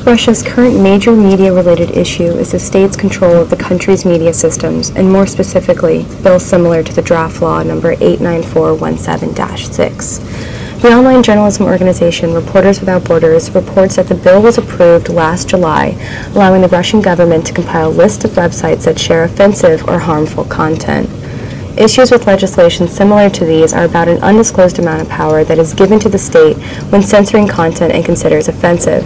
Russia's current major media-related issue is the state's control of the country's media systems, and more specifically, bills similar to the draft law number 89417-6. The online journalism organization Reporters Without Borders reports that the bill was approved last July, allowing the Russian government to compile a list of websites that share offensive or harmful content. Issues with legislation similar to these are about an undisclosed amount of power that is given to the state when censoring content it considers offensive.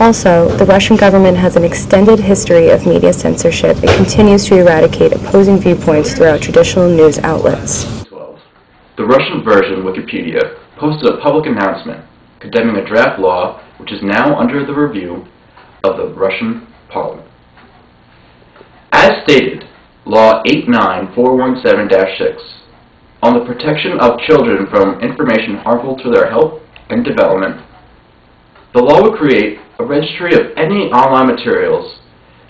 Also, the Russian government has an extended history of media censorship and continues to eradicate opposing viewpoints throughout traditional news outlets. The Russian version, Wikipedia, posted a public announcement condemning a draft law which is now under the review of the Russian Parliament. As stated, Law 89417-6, on the protection of children from information harmful to their health and development, the law would create a registry of any online materials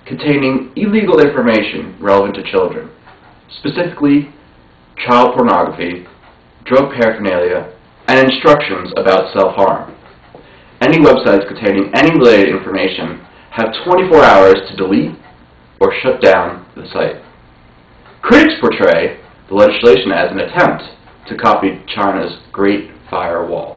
containing illegal information relevant to children, specifically child pornography, drug paraphernalia, and instructions about self-harm. Any websites containing any related information have 24 hours to delete or shut down the site. Critics portray the legislation as an attempt to copy China's Great Firewall.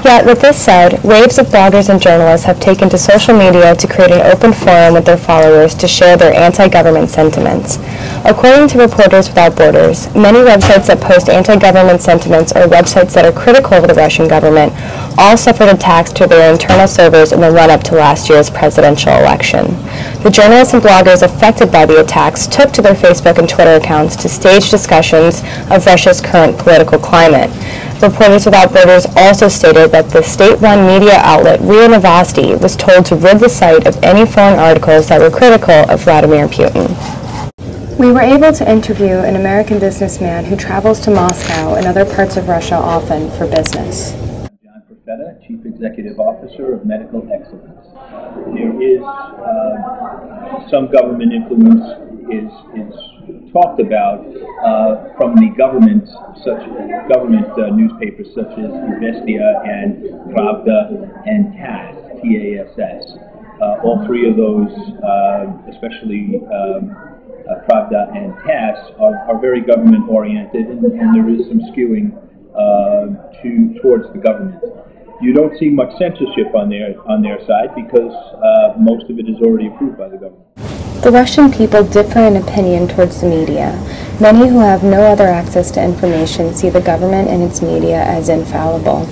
Yet, with this said, waves of bloggers and journalists have taken to social media to create an open forum with their followers to share their anti-government sentiments. According to Reporters Without Borders, many websites that post anti-government sentiments or websites that are critical of the Russian government all suffered attacks to their internal servers in the run-up to last year's presidential election. The journalists and bloggers affected by the attacks took to their Facebook and Twitter accounts to stage discussions of Russia's current political climate. Reporters Without Borders also stated that the state-run media outlet RIA Novosti was told to rid the site of any foreign articles that were critical of Vladimir Putin. We were able to interview an American businessman who travels to Moscow and other parts of Russia often for business. John Profeta, Chief Executive Officer of Medical Excellence. There is some government influence is talked about from the government, newspapers such as Izvestia and Pravda and TASS, T-A-S-S. All three of those, especially Pravda and TASS, are very government-oriented, and there is some skewing towards the government. You don't see much censorship on their side because most of it is already approved by the government. The Russian people differ in opinion towards the media. Many who have no other access to information see the government and its media as infallible.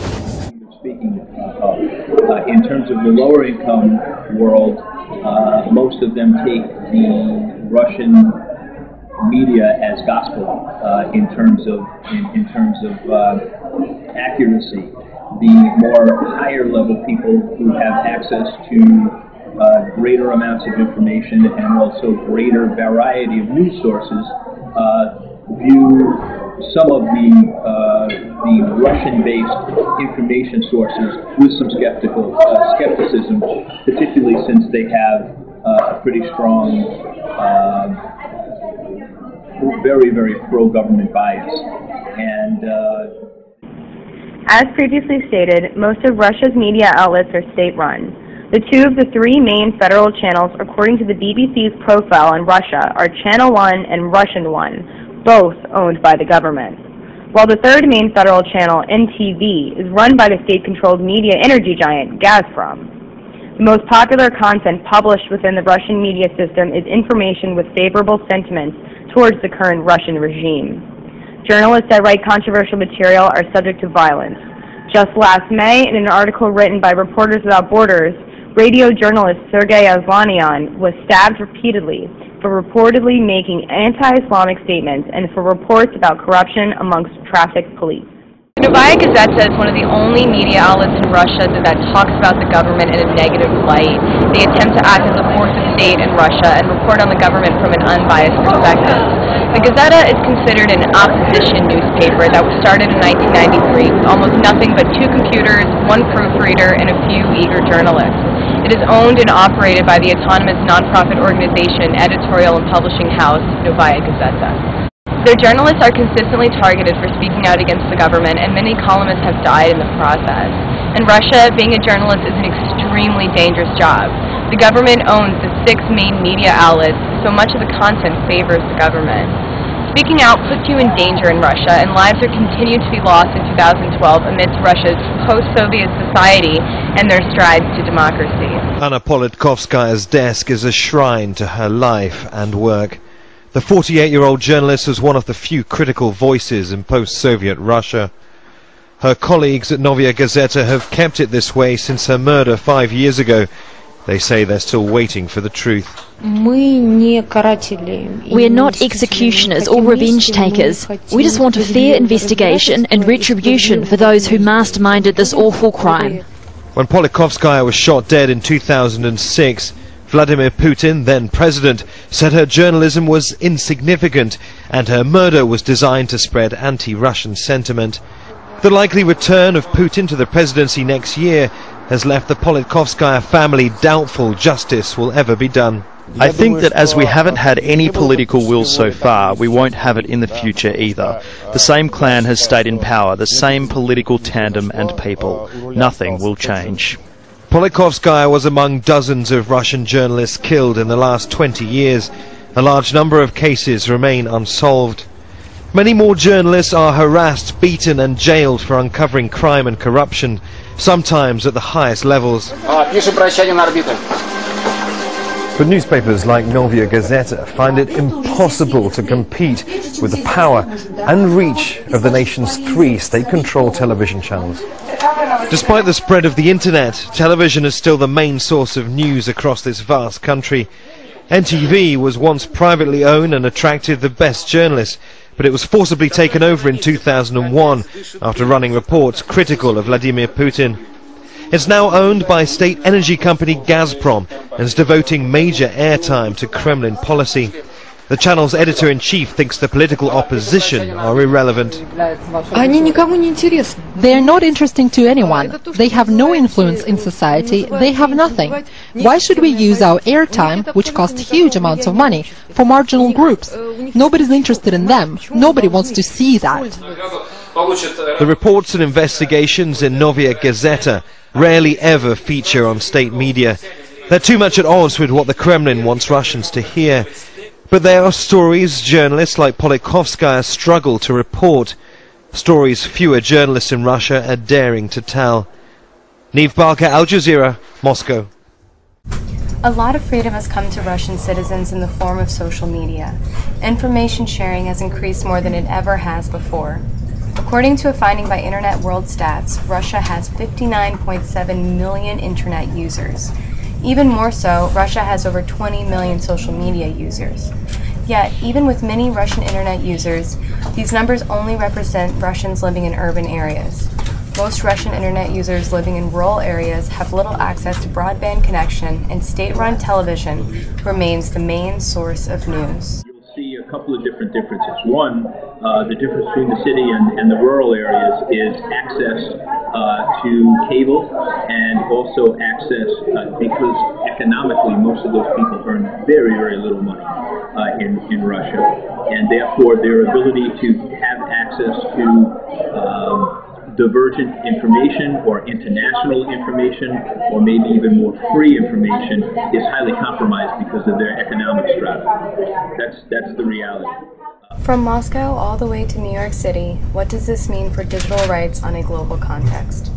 Speaking of, in terms of the lower income world, most of them take the Russian media as gospel in terms of accuracy. The more higher level people who have access to greater amounts of information and also greater variety of news sources view some of the Russian-based information sources with some skepticism, particularly since they have a pretty strong, very, very pro-government bias. And as previously stated, most of Russia's media outlets are state-run. The two of the three main federal channels, according to the BBC's profile on Russia, are Channel 1 and Russian 1, both owned by the government. While the third main federal channel, NTV, is run by the state-controlled media energy giant, Gazprom. The most popular content published within the Russian media system is information with favorable sentiments towards the current Russian regime. Journalists that write controversial material are subject to violence. Just last May, in an article written by Reporters Without Borders, radio journalist Sergei Aslanyan was stabbed repeatedly for reportedly making anti-Islamic statements and for reports about corruption amongst traffic police. Novaya Gazeta is one of the only media outlets in Russia that talks about the government in a negative light. They attempt to act as a fourth estate in Russia and report on the government from an unbiased perspective. The Gazeta is considered an opposition newspaper that was started in 1993 with almost nothing but 2 computers, 1 proofreader, and a few eager journalists. It is owned and operated by the autonomous nonprofit organization editorial and publishing house, Novaya Gazeta. Their journalists are consistently targeted for speaking out against the government, and many columnists have died in the process. In Russia, being a journalist is an extremely dangerous job. The government owns the 6 main media outlets, so much of the content favors the government. Speaking out puts you in danger in Russia, and lives are continued to be lost in 2012 amidst Russia's post-Soviet society and their strides to democracy. Anna Politkovskaya's desk is a shrine to her life and work. The 48-year-old journalist was one of the few critical voices in post-Soviet Russia. Her colleagues at Novaya Gazeta have kept it this way since her murder 5 years ago. They say they're still waiting for the truth. We are not executioners or revenge takers. We just want a fair investigation and retribution for those who masterminded this awful crime. When Politkovskaya was shot dead in 2006, Vladimir Putin, then president, said her journalism was insignificant and her murder was designed to spread anti-Russian sentiment. The likely return of Putin to the presidency next year has left the Politkovskaya family doubtful justice will ever be done. I think that as we haven't had any political will so far, we won't have it in the future either. The same clan has stayed in power, the same political tandem and people. Nothing will change. Politkovskaya was among dozens of Russian journalists killed in the last 20 years. A large number of cases remain unsolved. Many more journalists are harassed, beaten and jailed for uncovering crime and corruption, sometimes at the highest levels. But newspapers like Novaya Gazeta find it impossible to compete with the power and reach of the nation's 3 state-controlled television channels. Despite the spread of the internet, television is still the main source of news across this vast country. NTV was once privately owned and attracted the best journalists, but it was forcibly taken over in 2001 after running reports critical of Vladimir Putin. It's now owned by state energy company Gazprom and is devoting major airtime to Kremlin policy. The channel's editor-in-chief thinks the political opposition are irrelevant. They are not interesting to anyone. They have no influence in society. They have nothing. Why should we use our airtime, which costs huge amounts of money, for marginal groups? Nobody's interested in them. Nobody wants to see that. The reports and investigations in Novaya Gazeta rarely ever feature on state media. They're too much at odds with what the Kremlin wants Russians to hear. But there are stories journalists like Politkovskaya struggle to report. Stories fewer journalists in Russia are daring to tell. Neve Barker, Al Jazeera, Moscow. A lot of freedom has come to Russian citizens in the form of social media. Information sharing has increased more than it ever has before. According to a finding by Internet World Stats, Russia has 59.7 million internet users. Even more so, Russia has over 20 million social media users. Yet, even with many Russian internet users, these numbers only represent Russians living in urban areas. Most Russian internet users living in rural areas have little access to broadband connection, and state-run television remains the main source of news. See a couple of different differences. One, the difference between the city and the rural areas is access to cable and also access because economically most of those people earn very, very little money in Russia, and therefore their ability to have access to divergent information or international information or maybe even more free information is highly compromised because of their economic strata. That's the reality. From Moscow all the way to New York City, what does this mean for digital rights on a global context?